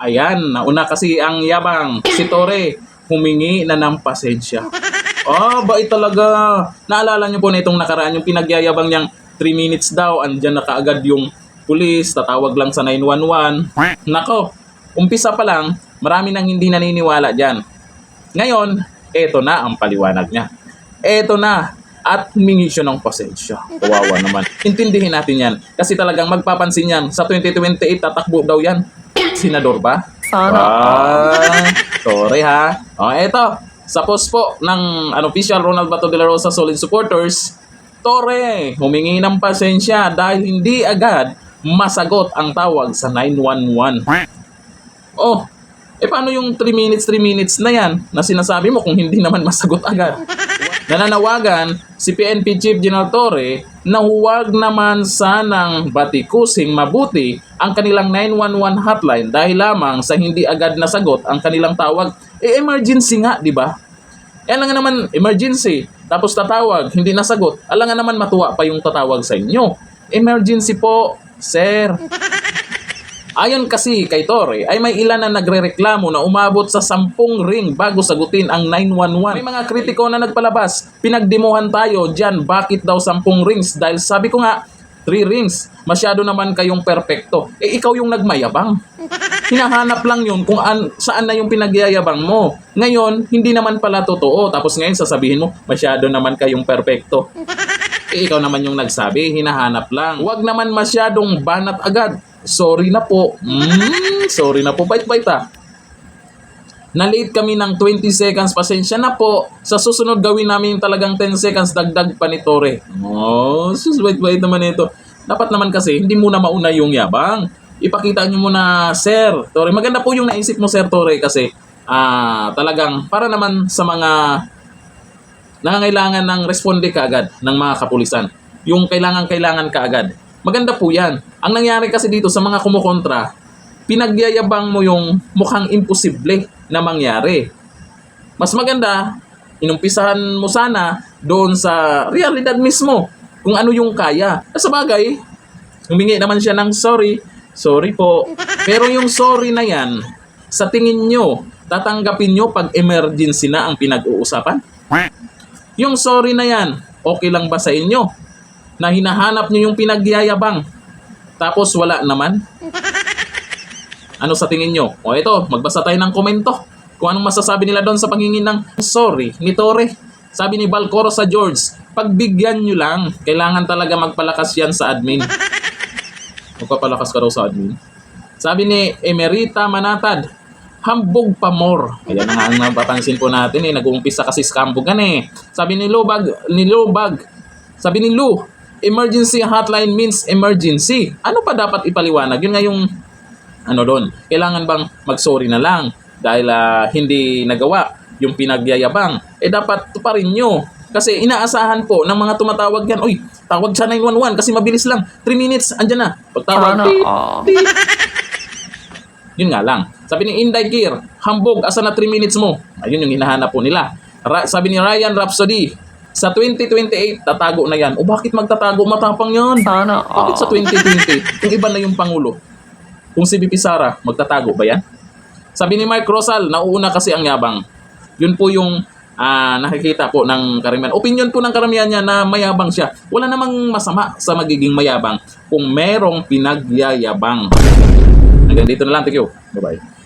Ayan, nauna kasi ang yabang. Si Torre, humingi na ng pasensya. Bait talaga. Naalala niyo po na itong nakaraan, yung pinagyayabang niyang 3 minutes daw, andyan na kaagad yung pulis, tatawag lang sa 911. Nako, umpisa pa lang, marami nang hindi naniniwala dyan. Ngayon, eto na ang paliwanag niya. Eto na, at humingi siya ng pasensya. Kawawa naman. Intindihin natin yan. Kasi talagang magpapansin yan. Sa 2028, tatakbo daw yan. Senador ba? Sana. Sorry ha. Eto. Sa post po ng unofficial Ronald Bato de la Rosa Solid Supporters, Torre, humingi ng pasensya dahil hindi agad masagot ang tawag sa 911. Paano yung 3 minutes na yan na sinasabi mo kung hindi naman masagot agad? Nananawagan si PNP Chief General Torre na huwag naman sanang batikusing mabuti ang kanilang 911 hotline dahil lamang sa hindi agad nasagot ang kanilang tawag. Emergency nga, di ba? Alangan naman emergency, tapos tatawag, hindi nasagot. Alangan naman matuwa pa yung tatawag sa inyo. Emergency po, sir. Ayon kasi kay Torre ay may ilan na nagrereklamo na umabot sa 10 ring bago sagutin ang 911. May mga kritiko na nagpalabas, pinagdemohan tayo dyan, bakit daw 10 rings? Dahil sabi ko nga, 3 rings, masyado naman kayong perpekto. Ikaw yung nagmayabang. Hinahanap lang yun kung saan na yung pinagyayabang mo. Ngayon, hindi naman pala totoo. Tapos ngayon sasabihin mo, masyado naman kayong perpekto. Ikaw naman yung nagsabi, hinahanap lang. Huwag naman masyadong banat agad. Sorry na po. Sorry na po. Bait-bait ha. Na-late kami ng 20 seconds. Pasensya na po. Sa susunod gawin namin talagang 10 seconds. Dagdag pa ni Torre. Bait-bait naman ito. Dapat naman kasi hindi muna mauna yung yabang. Ipakita nyo muna, Sir Torre. Maganda po yung naisip mo, Sir Torre, kasi talagang para naman sa mga nangangailangan ng responde kaagad ng mga kapulisan. Yung kailangan kaagad. Maganda po yan. Ang nangyari kasi dito sa mga kumukontra, pinagyayabang mo yung mukhang imposible na mangyari. Mas maganda, inumpisahan mo sana doon sa realidad mismo kung ano yung kaya. Sa bagay, humingi naman siya ng sorry po. Pero yung sorry na yan, sa tingin nyo, tatanggapin nyo pag emergency na ang pinag-uusapan? Yung sorry na yan, okay lang ba sa inyo? Na hinahanap nyo yung pinagyayabang, tapos wala naman? Ano sa tingin nyo? Ito, magbasa tayo ng komento. Kung anong masasabi nila doon sa pangingin ng sorry ni Torre. Sabi ni Balcoro sa George, pagbigyan nyo lang, kailangan talaga magpalakas yan sa admin. Magpapalakas ka daw sa admin. Sabi ni Emerita Manatad, hambog pa more. Ayan na nga ang napapansin po natin nag-uumpisa kasi scambogan Sabi ni Lubag, sabi ni Lu, emergency hotline means emergency. Ano pa dapat ipaliwanag? Yun nga yung doon. Kailangan bang mag-sorry na lang dahil hindi nagawa yung pinagyayabang? Dapat tuparin nyo. Kasi inaasahan po ng mga tumatawag yan, uy, tawag sa 911 kasi mabilis lang. 3 minutes, andyan na. Pagtawag, beep. Yun nga lang. Sabi ni Inday Gear, hambog, asa na 3 minutes mo? Ayun yung hinahanap po nila. Sabi ni Ryan Rhapsody, sa 2028, tatago na yan. Bakit magtatago? Matapang yan. Sana. Bakit sa 2028? Kung iba na yung Pangulo. Kung si BP Sara, magtatago ba yan? Sabi ni Mike Rosal, nauuna kasi ang yabang. Yun po yung nakikita po ng karamihan. Opinion po ng karamihan niya na mayabang siya. Wala namang masama sa magiging mayabang kung merong pinagyayabang. Hanggang dito na lang. Thank you. Bye-bye.